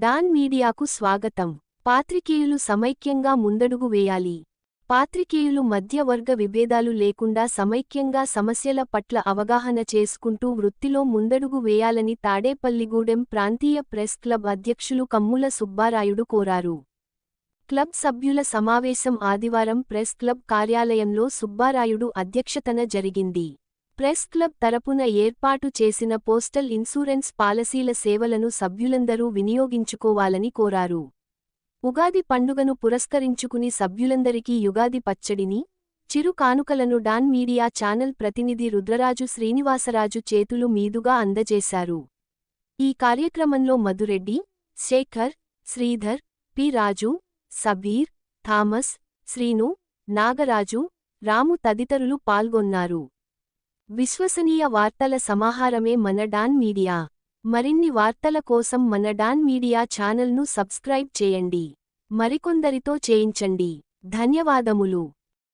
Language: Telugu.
డాన్ మీడియాకు స్వాగతం. పాత్రికేయులు సమైక్యంగా ముందడుగు వేయాలి. పాత్రికేయులు మధ్యవర్గ విభేదాలు లేకుండా సమైక్యంగా సమస్యల పట్ల అవగాహన చేసుకుంటూ వృత్తిలో ముందడుగు వేయాలని తాడేపల్లిగూడెం ప్రాంతీయ ప్రెస్ క్లబ్ అధ్యక్షులు కమ్ముల సుబ్బారాయుడు కోరారు. క్లబ్ సభ్యుల సమావేశం ఆదివారం ప్రెస్ క్లబ్ కార్యాలయంలో సుబ్బారాయుడు అధ్యక్షతన జరిగింది. ప్రెస్ క్లబ్ తరపున ఏర్పాటు చేసిన పోస్టల్ ఇన్సూరెన్స్ పాలసీల సేవలను సభ్యులందరూ వినియోగించుకోవాలని కోరారు. ఉగాది పండుగను పురస్కరించుకుని సభ్యులందరికీ యుగాది పచ్చడిని, చిరు కానుకలను డాన్ మీడియా ఛానల్ ప్రతినిధి రుద్రరాజు శ్రీనివాసరాజు చేతులు మీదుగా అందజేశారు. ఈ కార్యక్రమంలో మధురెడ్డి, శేఖర్, శ్రీధర్, పి. రాజు, సబీర్, థామస్, శ్రీను, నాగరాజు, రాము తదితరులు పాల్గొన్నారు. విశ్వసనీయ వార్తల సమాహారమే మన డాన్ మీడియా. మరిన్ని వార్తల కోసం మన డాన్ మీడియా ఛానల్ను సబ్స్క్రైబ్ చేయండి. మరికొందరితో చేయించండి. ధన్యవాదములు.